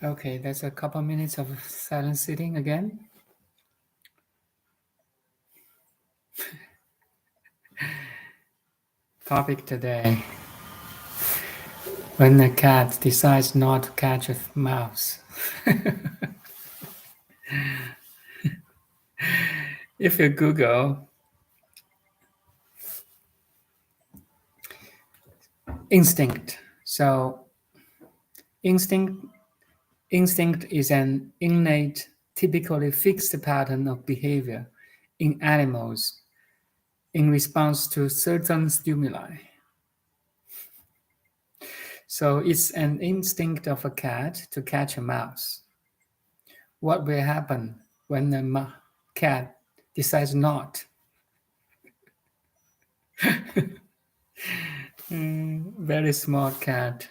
Okay, that's a couple minutes of silent sitting again. Topic today: when a cat decides not to catch a mouse. If you Google instinct, so instinct instinct is an innate, typically fixed pattern of behavior in animals in response to certain stimuli. So it's an instinct of a cat to catch a mouse. What will happen when a cat decides not? Very smart cat,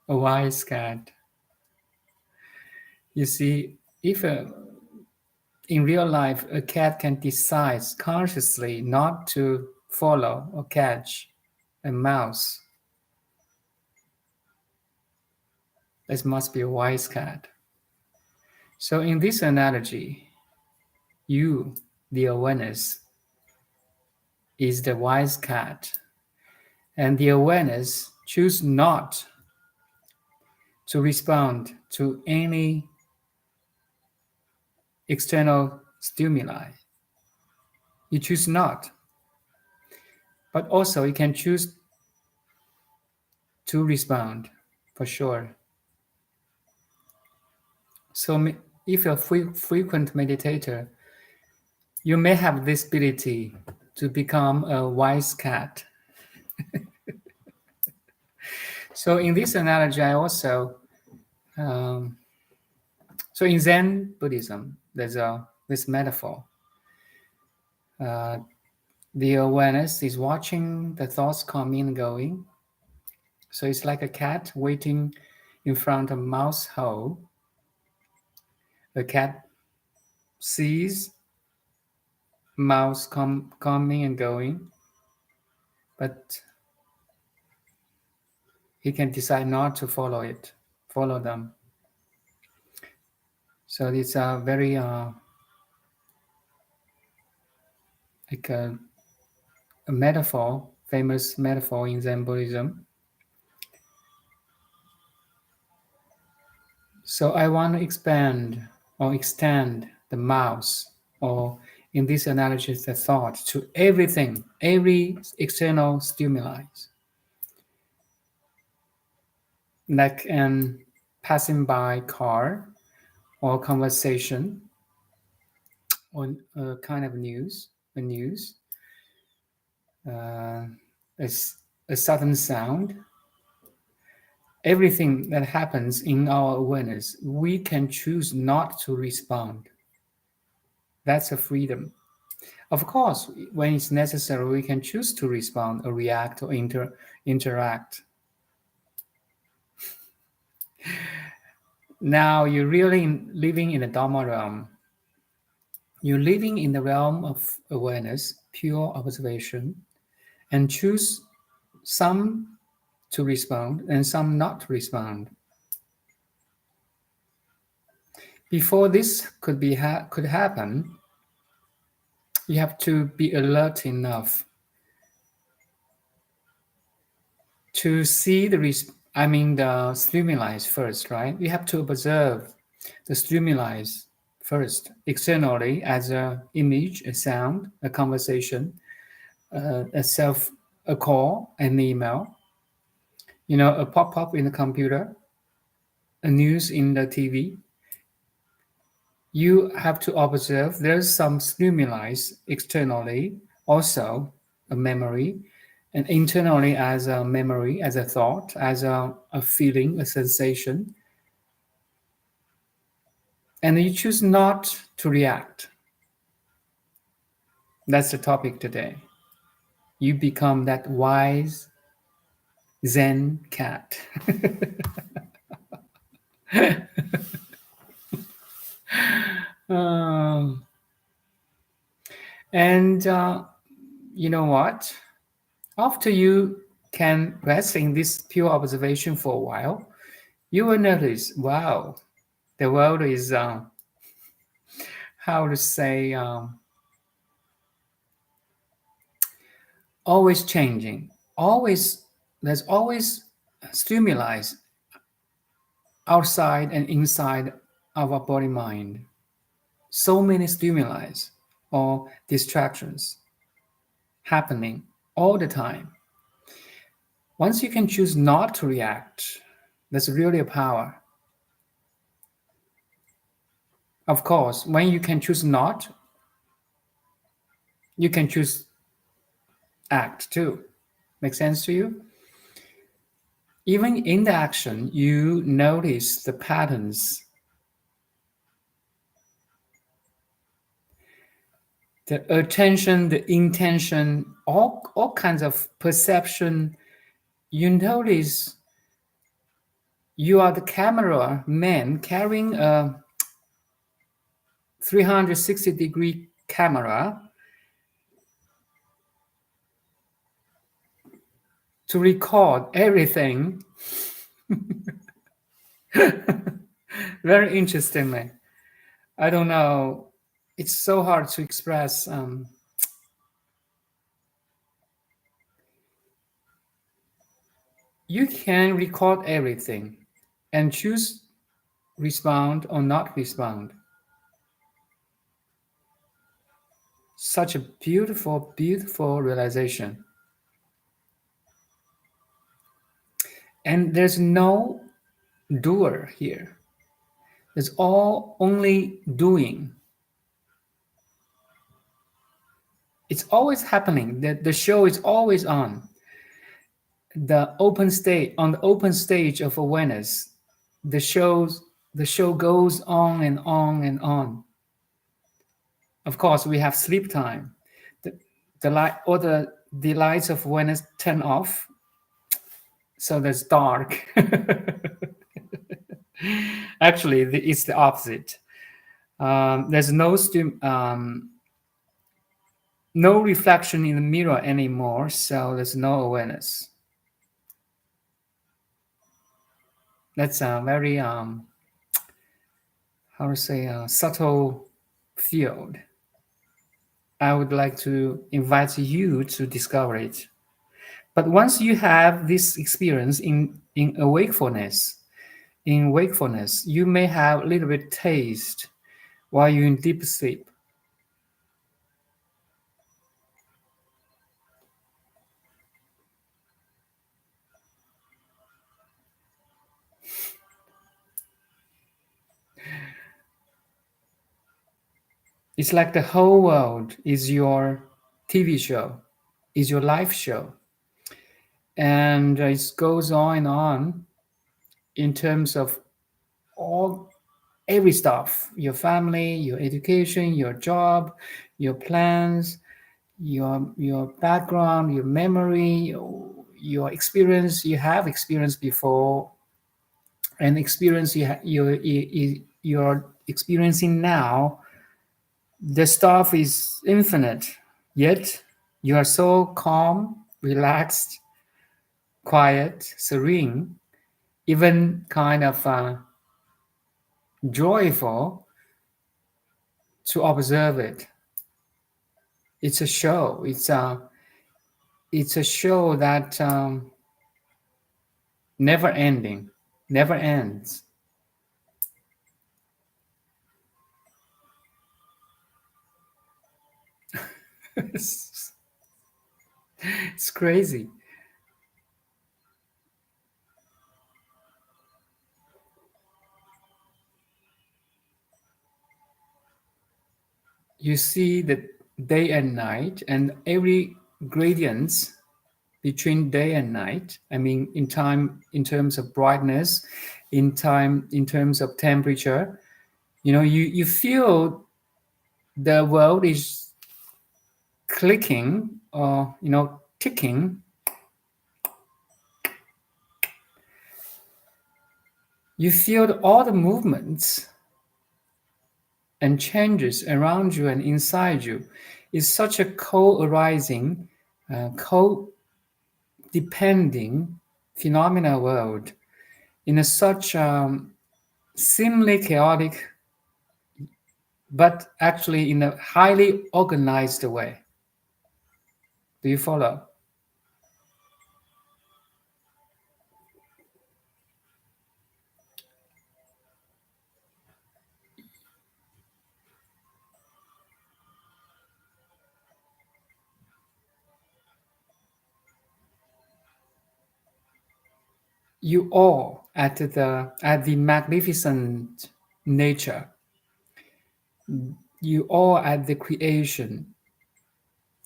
a wise cat. You see, if in real life a cat can decide consciously not to follow or catch a mouse, this must be a wise cat. So in this analogy, you, the awareness, is the wise cat, and the awareness choose not to respond to any external stimuli. You choose not, but also you can choose to respond for sure. So if you're a frequent meditator, you may have this ability to become a wise cat. So in this analogy, I also, so in Zen Buddhism, there's this metaphor. The awareness is watching the thoughts coming and going. So it's like a cat waiting in front of a mouse hole. The cat sees mouse coming and going, but he can decide not to follow them. So it's a very like a metaphor, famous metaphor in Zen Buddhism. So I want to expand or extend the mouse, or in this analogy, the thought, to everything, every external stimuli, like an passing by car or conversation or a kind of news, uh, a, a sudden sound. Everything that happens in our awareness, we can choose not to respond. That's a freedom. Of course, when it's necessary, we can choose to respond or react or interact. Now you're really living in the Dharma realm. You're living in the realm of awareness, pure observation, and choose some to respond and some not to respond. Before this could happen, you have to be alert enough to see the stimuli first, right? You have to observe the stimuli first, externally, as an image, a sound, a conversation, a call, an email, a pop-up in the computer, a news in the TV. You have to observe there's some stimuli externally, also a memory, and internally as a memory, as a thought, as a feeling, a sensation. And you choose not to react. That's the topic today. You become that wise Zen cat. um, and you know what? After you can rest in this pure observation for a while, you will notice, wow, the world is, how to say, always changing. Always, there's always stimuli outside and inside our body mind. So many stimuli or distractions happening all the time. Once you can choose not to react, that's really a power. Of course, when you can choose not, you can choose act too. Make sense to you? Even in the action, you notice the patterns, the attention, the intention, all kinds of perception. You notice you are the camera man carrying a 360-degree camera to record everything. Very interestingly. I don't know. It's so hard to express. You can record everything and choose respond or not respond. Such a beautiful, beautiful realization. And there's no doer here. It's all only doing. It's always happening. The show is always on. The open stage of awareness, the shows the show goes on and on and on. Of course, we have sleep time. The light or the lights of awareness turn off, so there's dark. Actually, it's the opposite. There's no reflection in the mirror anymore, so there's no awareness. That's a very how to say subtle field. I would like to invite you to discover it. But once you have this experience in wakefulness, you may have a little bit taste while you're in deep sleep. It's like the whole world is your TV show, is your live show. And it goes on and on in terms of all every stuff, your family, your education, your job, your plans, your background, your memory, your experience you have experienced before, and experience you're experiencing now. The stuff is infinite, yet you are so calm, relaxed, quiet, serene, even kind of joyful to observe it. It's a show. It's a show that never ending, never ends. it's, it's crazy. You see the day and night, and every gradients between day and night. I mean, in time, in terms of brightness, in time, in terms of temperature. You feel the world is clicking or ticking. You feel all the movements and changes around you and inside you. Is such a co-arising, co-depending phenomena world. in a such seemingly chaotic, but actually in a highly organized way. Do you follow? You awe at the magnificent nature. You awe at the creation,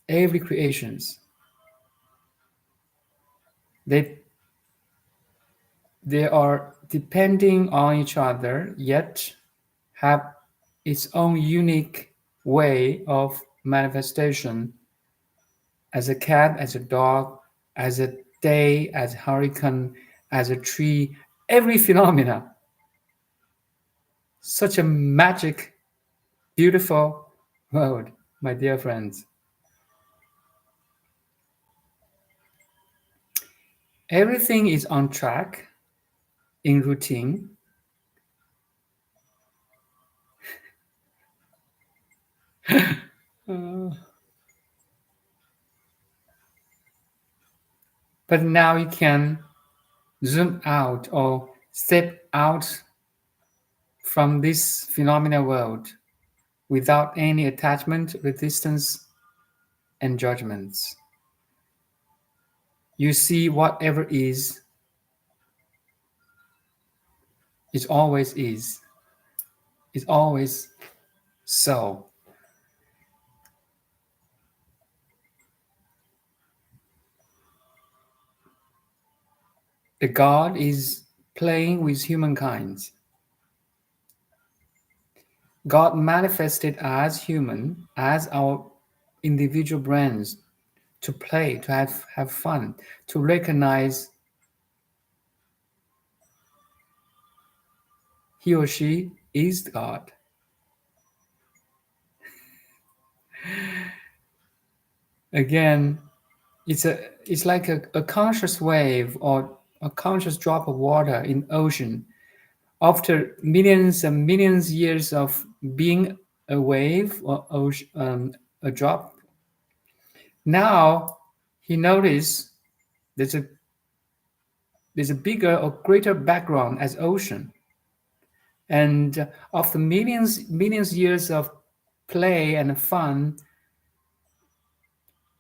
every creations. They they are depending on each other, yet have its own unique way of manifestation as a cat, as a dog, as a day, as a hurricane, as a tree, every phenomena. Such a magic, beautiful world, my dear friends. Everything is on track, in routine. Uh, but now you can zoom out or step out from this phenomena world without any attachment, resistance, and judgments. You see whatever is, is always so. The God is playing with humankind. God manifested as human, as our individual brains, to play, to have fun, to recognize he or she is God. Again, it's like a conscious wave or a conscious drop of water in ocean. After millions and millions years of being a wave or ocean, a drop, now he noticed there's a there's a bigger or greater background as ocean. And after millions years of play and fun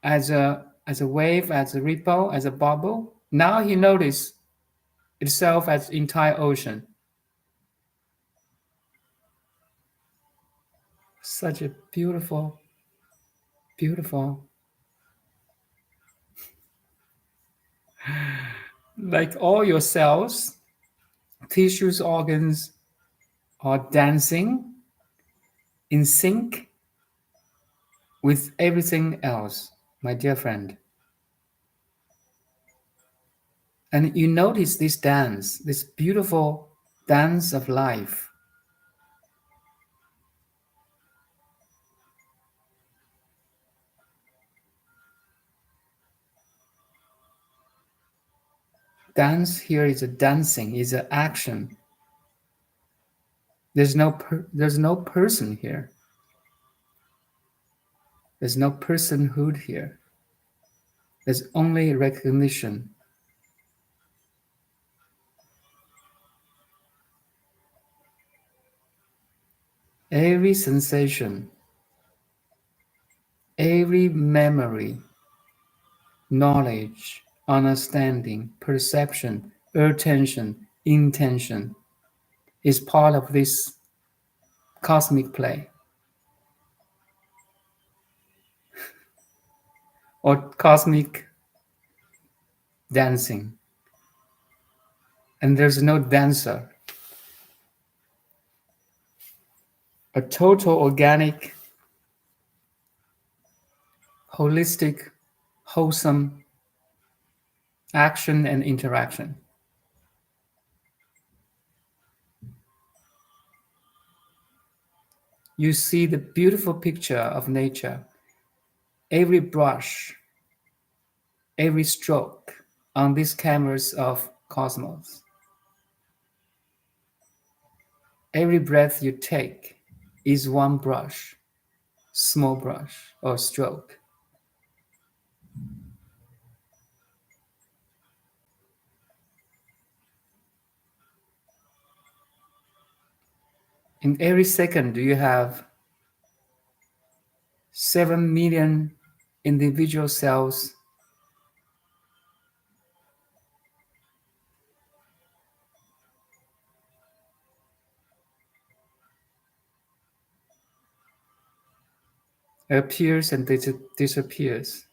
as a wave, as a ripple, as a bubble, now he noticed itself as entire ocean. Such a beautiful, beautiful, like all your cells, tissues, organs are dancing in sync with everything else, my dear friend. And you notice this dance, this beautiful dance of life. Dance here is a dancing, is an action. There's no person here. There's no personhood here. There's only recognition. Every sensation, every memory, knowledge, understanding, perception, attention, intention is part of this cosmic play or cosmic dancing. And there's no dancer. A total organic, holistic, wholesome action and interaction. You see the beautiful picture of nature, every brush, every stroke on these canvas of cosmos. Every breath you take is one brush, small brush or stroke. In every second, you have 7 million individual cells appears and disappears.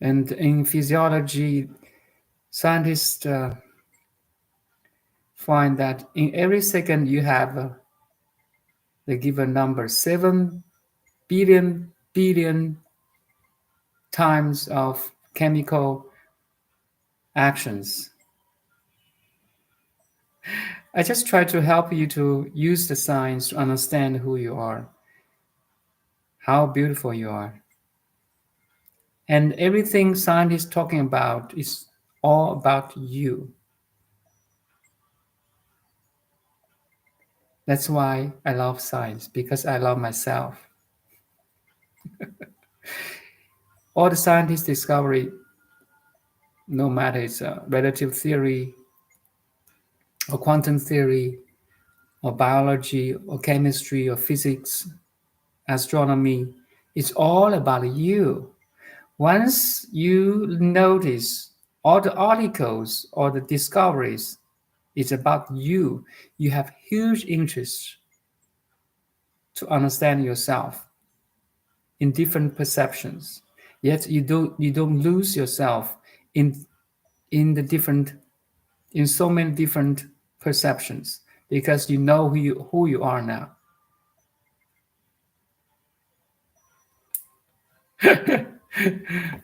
And in physiology, scientists find that in every second you have the given number 7 billion times of chemical actions. I just try to help you to use the science to understand who you are, how beautiful you are. And everything scientists talking about is all about you. That's why I love science, because I love myself. All the scientists' discovery, no matter it's a relative theory or quantum theory or biology or chemistry or physics, astronomy, it's all about you. Once you notice all the articles or the discoveries, it's about you. You have huge interest to understand yourself in different perceptions. Yet you don't lose yourself in in the different in so many different perceptions because you know who you are now.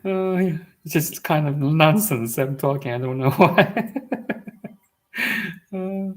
Oh, yeah. It's just kind of nonsense I'm talking. I don't know why. Uh,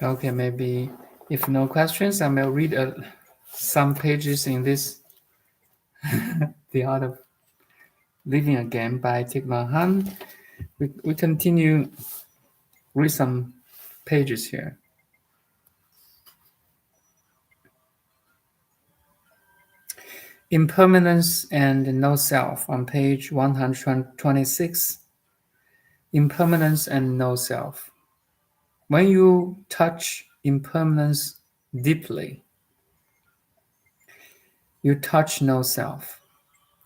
okay, maybe if no questions, I will read some pages in this The Art of Living Again by Thich Nhat Hanh. We continue read some pages here. Impermanence and No Self on page 126. Impermanence and No Self. When you touch impermanence deeply, you touch no self.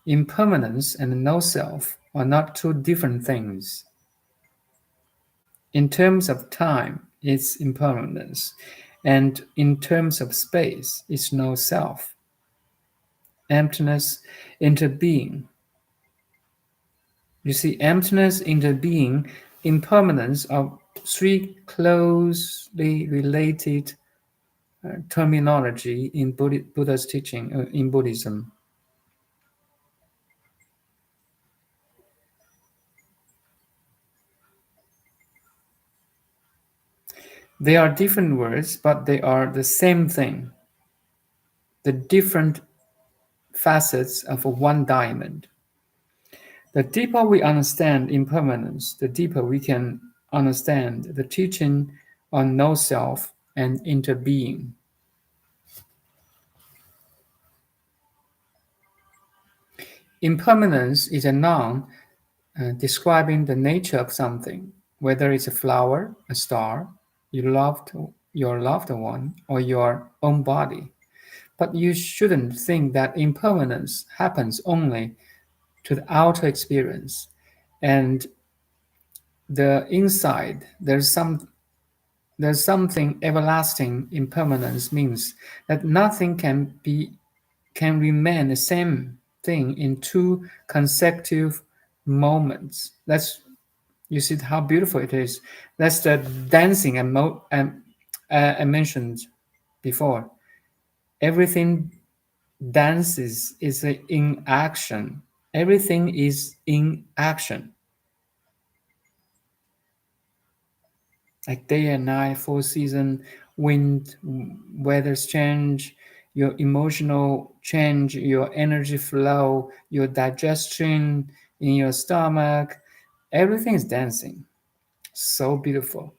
Impermanence and no self are not two different things. In terms of time, it's impermanence, and in terms of space, it's no self. Emptiness, interbeing. You see, emptiness, interbeing, impermanence are three closely related terminology in Buddha's teaching, in Buddhism. They are different words, but they are the same thing, the different facets of one diamond. The deeper we understand impermanence, the deeper we can understand the teaching on no self and interbeing. Impermanence is a noun describing the nature of something, whether it's a flower, a star, you loved, your loved one, or your own body. But you shouldn't think that impermanence happens only to the outer experience, and the inside there's something everlasting. Impermanence means that nothing can remain the same thing in two consecutive moments. That's, you see how beautiful it is. That's the dancing I mentioned before. Everything dances is in action. Everything is in action. Like day and night, full season, wind, weather's change, your emotional change, your energy flow, your digestion in your stomach, everything is dancing. So beautiful.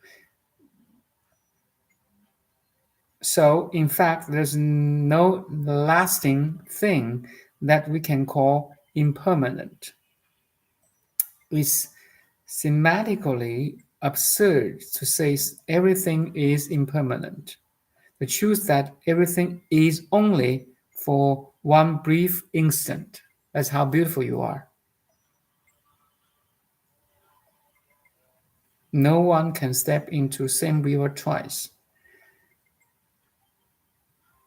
So, in fact, there's no lasting thing that we can call impermanent. It's semantically absurd to say everything is impermanent. The truth that everything is only for one brief instant. That's how beautiful you are. No one can step into same river twice.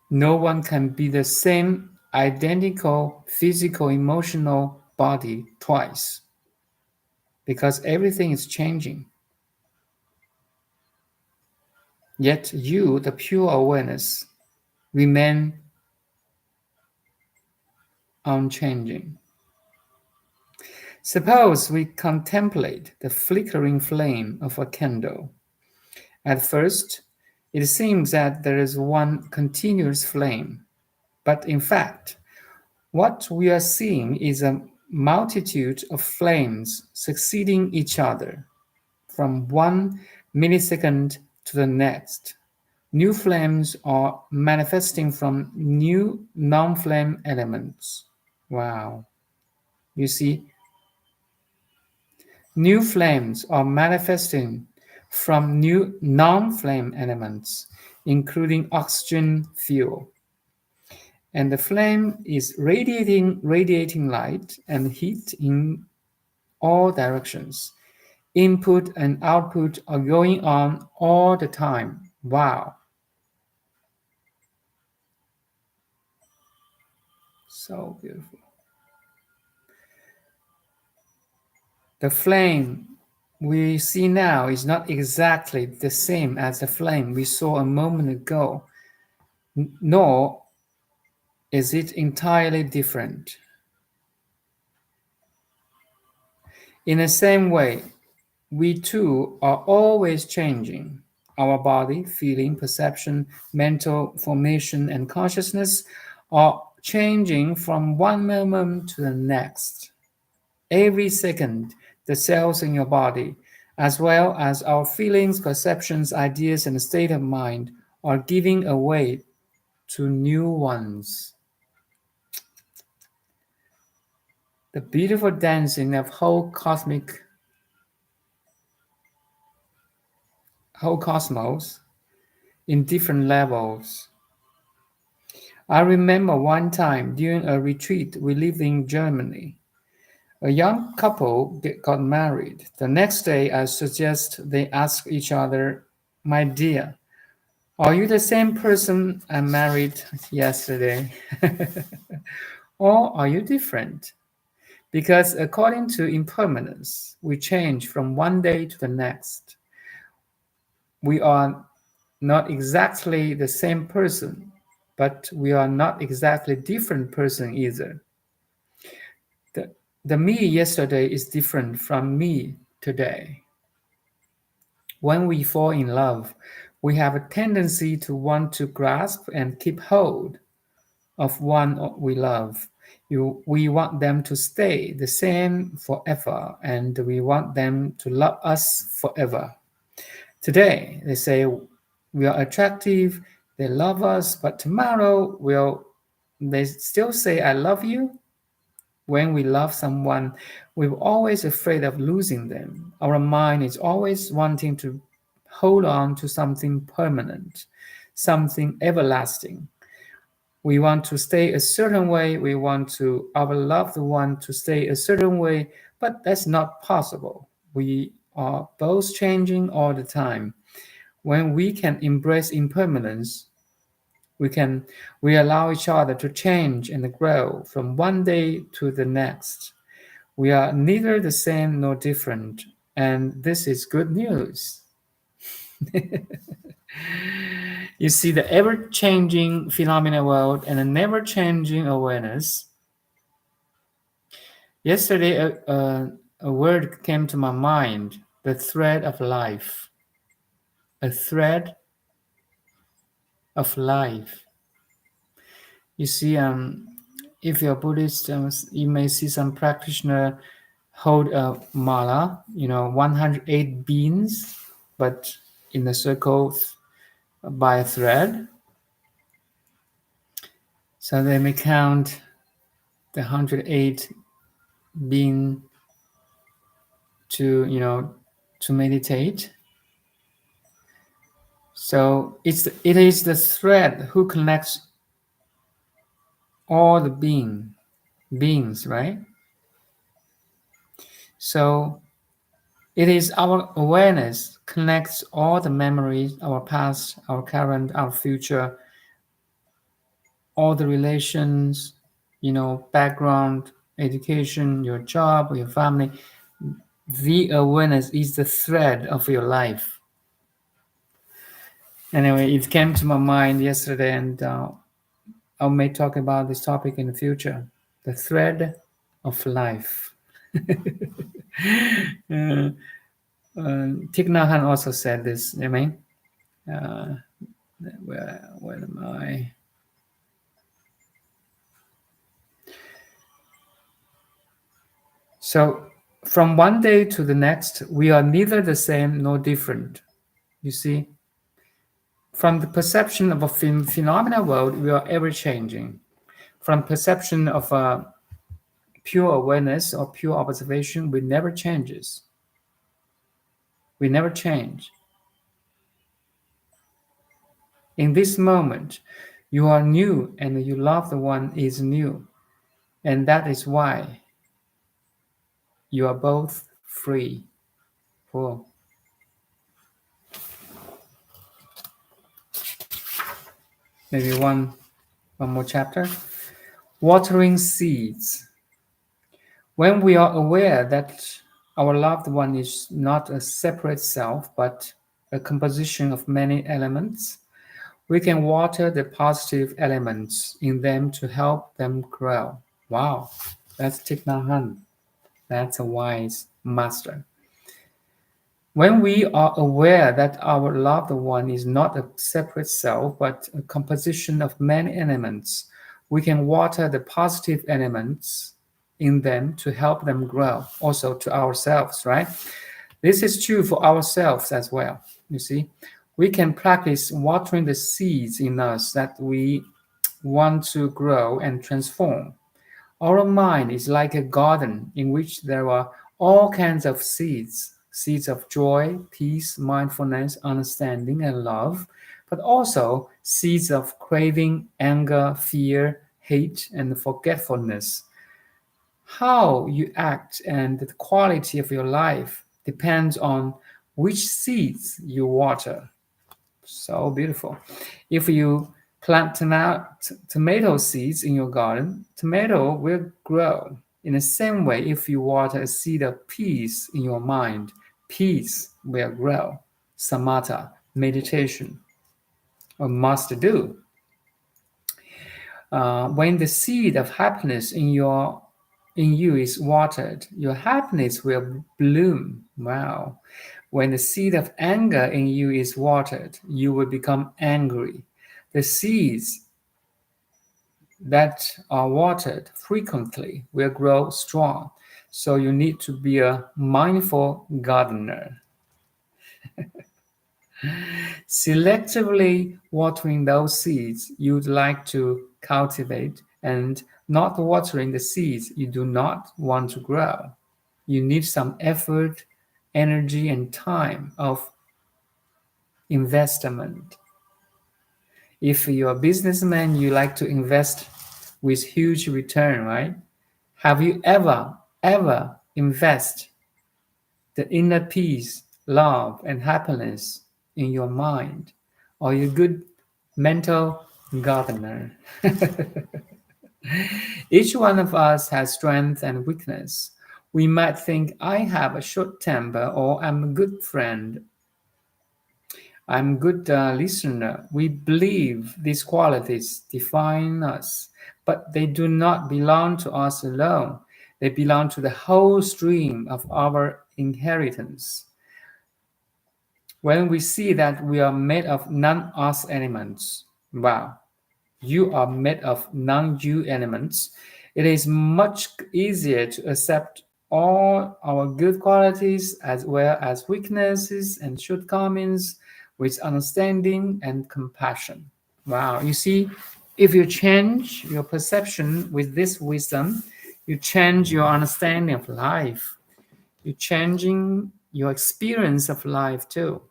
No one can be the same identical physical emotional body twice because everything is changing. Yet you, the pure awareness, remain unchanging. Suppose we contemplate the flickering flame of a candle. At first, it seems that there is one continuous flame, but in fact, what we are seeing is a multitude of flames succeeding each other from one millisecond to the next. New flames are manifesting from new non flame elements. Wow. You see, new flames are manifesting from new non-flame elements, including oxygen fuel. And the flame is radiating light and heat in all directions. Input and output are going on all the time. Wow, so beautiful. The flame we see now is not exactly the same as the flame we saw a moment ago, nor is it entirely different. In the same way, we too are always changing. Our body, feeling, perception, mental formation, and consciousness are changing from one moment to the next. Every second, the cells in your body, as well as our feelings, perceptions, ideas, and state of mind, are giving away to new ones. The beautiful dancing of whole cosmos in different levels. I remember one time during a retreat we lived in Germany. A young couple got married. The next day, I suggest they ask each other, "My dear, are you the same person I married yesterday? Or are you different?" Because according to impermanence, we change from one day to the next. We are not exactly the same person, but we are not exactly different person either. The, the me yesterday is different from me today. When we fall in love, we have a tendency to want to grasp and keep hold of one we love. We want them to stay the same forever, and we want them to love us forever. Today, they say we are attractive, they love us, but tomorrow will they still say I love you? When we love someone, we're always afraid of losing them. Our mind is always wanting to hold on to something permanent, something everlasting. We want to stay a certain way. We want to our loved one to stay a certain way, but that's not possible. We are both changing all the time. When we can embrace impermanence, we can we allow each other to change and grow from one day to the next. We are neither the same nor different, and this is good news. You see, the ever changing phenomena world and a never changing awareness. Yesterday, a word came to my mind, the thread of life. A thread of life. You see, if you're Buddhist, you may see some practitioner hold a mala, 108 beans, but in a circle by a thread. So they may count the 108 being to meditate. So it is the thread who connects all the beings, right? So it is our awareness connects all the memories, our past, our current, our future, all the relations, background, education, your job, your family. The awareness is the thread of your life. Anyway, it came to my mind yesterday, and I may talk about this topic in the future. The thread of life. Thich Nhat Hanh also said this. I mean, where am I? So, from one day to the next, we are neither the same nor different. You see, from the perception of a phenomena world, we are ever changing. From perception of a pure awareness or pure observation, we never changes. We never change. In this moment, you are new and you love the one is new. And that is why you are both free. Cool. Maybe one more chapter. Watering seeds. When we are aware that our loved one is not a separate self, but a composition of many elements, we can water the positive elements in them to help them grow. Wow, that's Thich Nhat Hanh. That's a wise master. When we are aware that our loved one is not a separate self, but a composition of many elements, we can water the positive elements in them to help them grow, also to ourselves, right? This is true for ourselves as well. You see, we can practice watering the seeds in us that we want to grow and transform. Our mind is like a garden in which there are all kinds of seeds, seeds of joy, peace, mindfulness, understanding, and love, but also seeds of craving, anger, fear, hate, and forgetfulness. How you act and the quality of your life depends on which seeds you water. So beautiful. If you plant tomato seeds in your garden, tomato will grow. In the same way, if you water a seed of peace in your mind, peace will grow. Samatha, meditation, a must do. When the seed of happiness in you is watered, your happiness will bloom. Wow. When the seed of anger in you is watered, you will become angry. The seeds that are watered frequently will grow strong. So you need to be a mindful gardener. Selectively watering those seeds you'd like to cultivate and not watering the seeds you do not want to grow. You need some effort, energy, and time of investment. If you're a businessman, you like to invest with huge return, right? Have you ever invest the inner peace, love, and happiness in your mind? Are you a good mental gardener? Each one of us has strength and weakness. We might think I have a short temper or I'm a good friend. I'm a good listener. We believe these qualities define us, but they do not belong to us alone. They belong to the whole stream of our inheritance. When we see that we are made of non us elements, wow, you are made of non you elements, it is much easier to accept all our good qualities as well as weaknesses and shortcomings with understanding and compassion. Wow, you see, if you change your perception with this wisdom, you change your understanding of life. You're changing your experience of life too.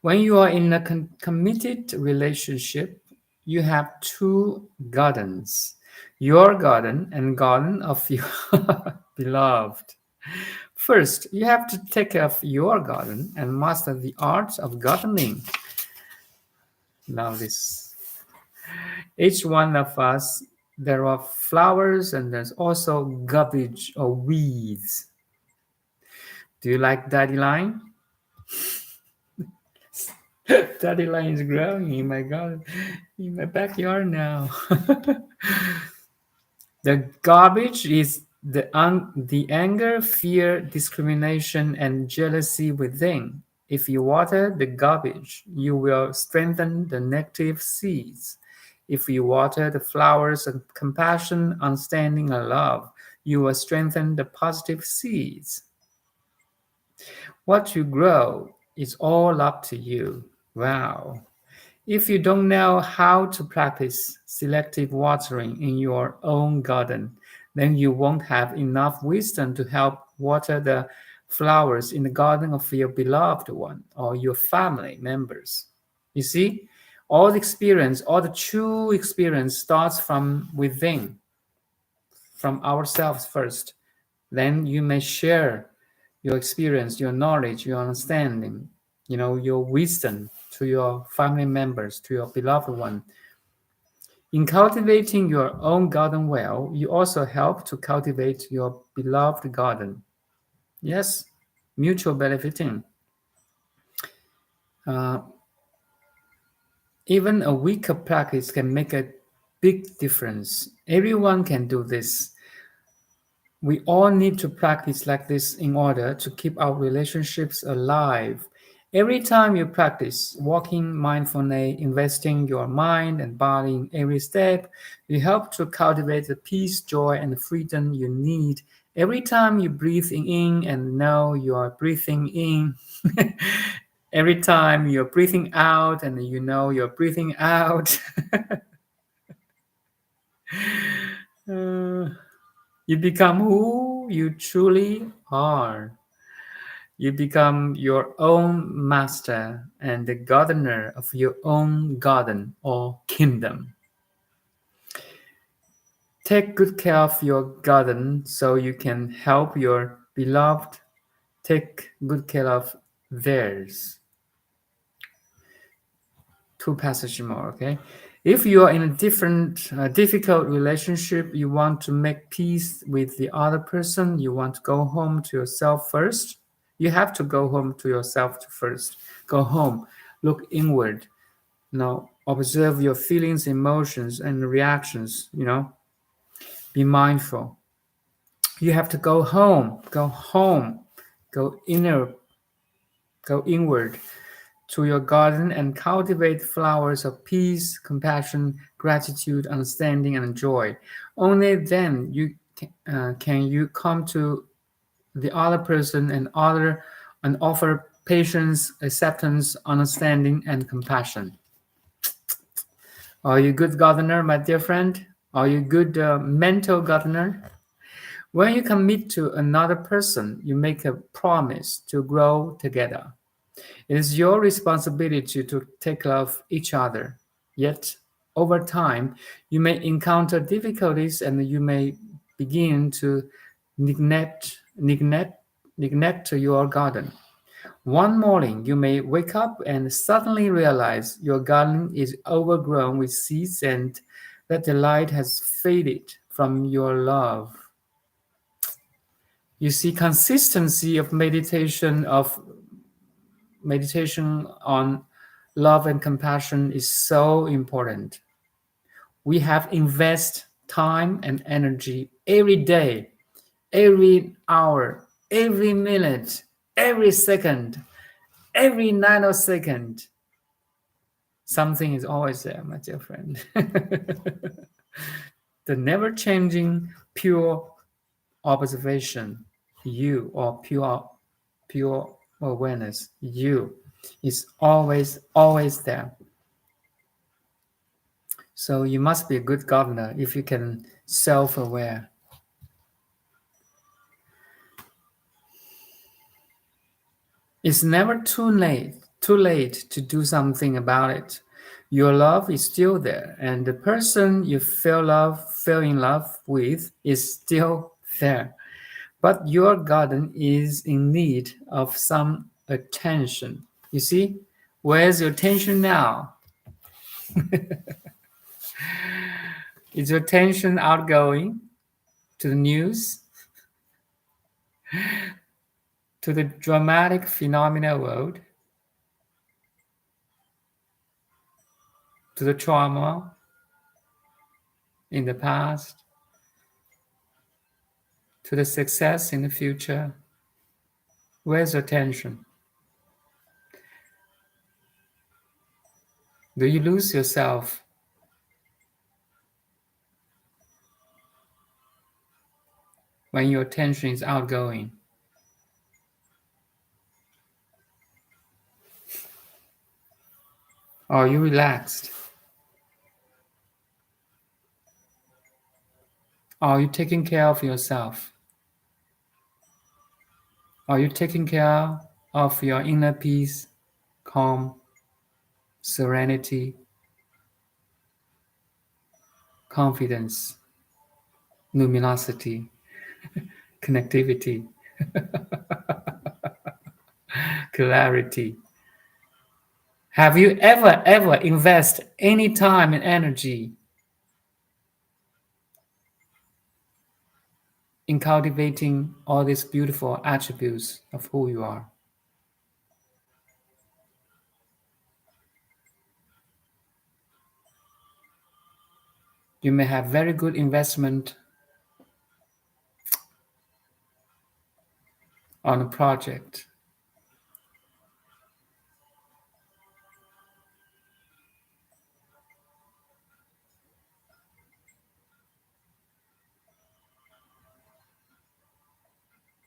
When you are in a committed relationship, you have two gardens, your garden and garden of your beloved. First, you have to take care of your garden and master the art of gardening. Now, this each one of us, there are flowers and there's also garbage or weeds. Do you like dandelion? Dandelion is growing in my garden, in my backyard now. The garbage is the anger, fear, discrimination, and jealousy within. If you water the garbage, you will strengthen the negative seeds. If you water the flowers of compassion, understanding, and love, you will strengthen the positive seeds. What you grow is all up to you. Wow. If you don't know how to practice selective watering in your own garden, then you won't have enough wisdom to help water the flowers in the garden of your beloved one or your family members. You see, all the experience, all the true experience starts from within, from ourselves first. Then you may share your experience, your knowledge, your understanding, your wisdom to your family members, to your beloved one. In cultivating your own garden well, you also help to cultivate your beloved garden. Yes, mutual benefiting. Uh, Even a weaker practice can make a big difference. Everyone can do this. We all need to practice like this in order to keep our relationships alive. Every time you practice walking mindfully, investing your mind and body in every step, you help to cultivate the peace, joy, and freedom you need. Every time you breathe in and know you are breathing in, every time you're breathing out and you know you're breathing out, uh, you become who you truly are. You become your own master and the gardener of your own garden or kingdom. Take good care of your garden so you can help your beloved take good care of theirs. Two passages more, okay? If you are in a difficult relationship, you want to make peace with the other person, you want to go home to yourself first. You have to go home to yourself first. Go home, look inward, observe your feelings, emotions, and reactions, be mindful. You have to go home, go inner, go inward to your garden and cultivate flowers of peace, compassion, gratitude, understanding, and joy. Only then can you come to the other person and offer patience, acceptance, understanding, and compassion. Are you a good gardener, my dear friend? Are you a good mental gardener? When you commit to another person, you make a promise to grow together. It is your responsibility to take care of each other. Yet, over time, you may encounter difficulties and you may begin to neglect your garden. One morning, you may wake up and suddenly realize your garden is overgrown with seeds and that the light has faded from your love. You see, consistency of meditation on love and compassion is so important. We have invest time and energy every day, every hour, every minute, every second, every nanosecond. Something is always there, my dear friend. The never changing, pure observation, you, or pure awareness, you, is always there. So you must be a good governor if you can self-aware. It's never too late to do something about it. Your love is still there, and the person you fell in love with is still there. But your garden is in need of some attention. You see, where's your attention now? Is your attention outgoing to the news, to the dramatic phenomena world, to the trauma in the past, to the success in the future? Where's your attention? Do you lose yourself when your attention is outgoing? Are you relaxed? Are you taking care of yourself? Are you taking care of your inner peace, calm, serenity, confidence, luminosity, connectivity, clarity? Have you ever invest any time and energy in cultivating all these beautiful attributes of who you are? You may have very good investment on a project,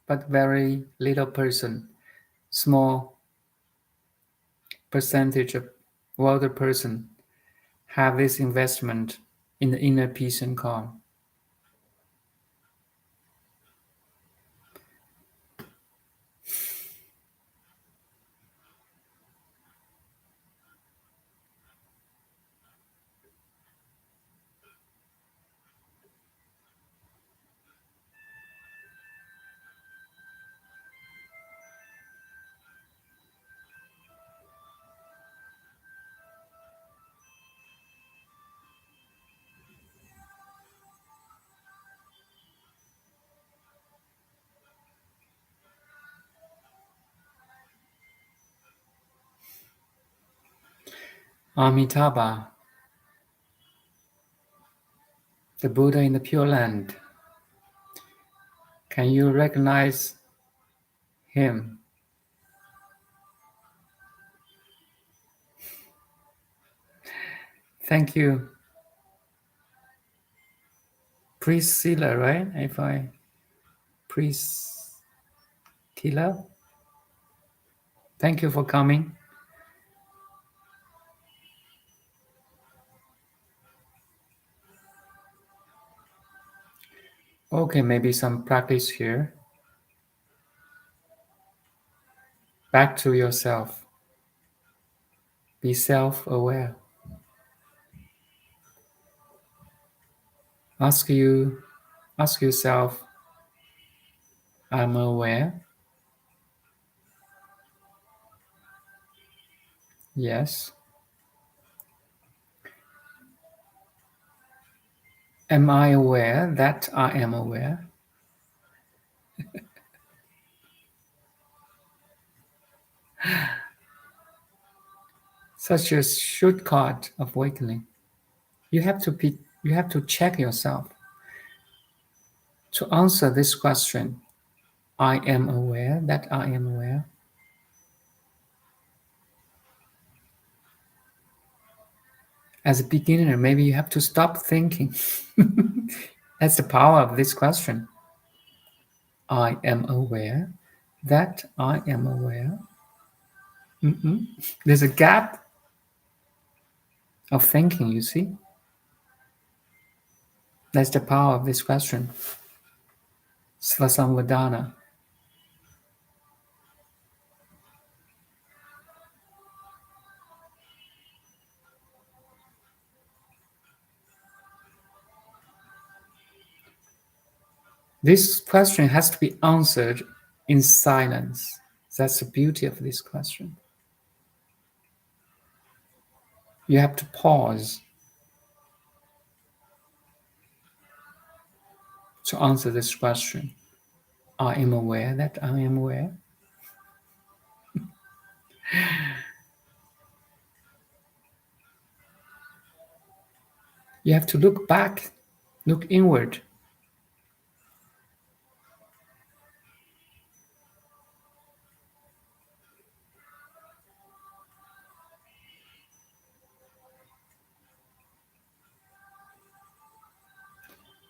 but very little person, small percentage of older person have this investment in the inner peace and calm. Amitabha, the Buddha in the Pure Land. Can you recognize him? Thank you, Priscilla, right? If I Priscilla, thank you for coming. Okay, maybe some practice here. Back to yourself. Be self-aware. Ask you, ask yourself, I'm aware. Yes. Am I aware that I am aware? Such a shortcut of awakening. You have to check yourself to answer this question. I am aware that I am aware. As a beginner, maybe you have to stop thinking. That's the power of this question. I am aware that I am aware. There's a gap of thinking, you see? That's the power of this question. Svasamvadana. This question has to be answered in silence. That's the beauty of this question. You have to pause to answer this question. I am aware that I am aware. You have to look back, look inward.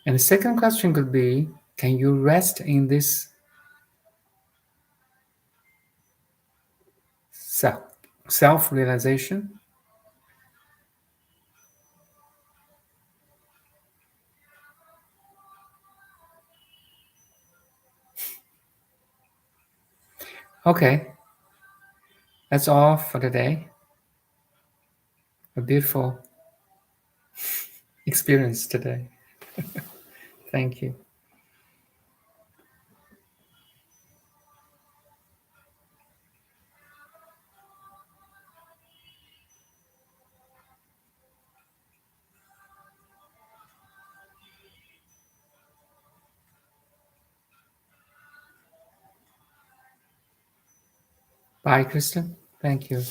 And the second question could be, can you rest in this self-realization? Okay, that's all for today. A beautiful experience today. Thank you. Bye, Kristen. Thank you.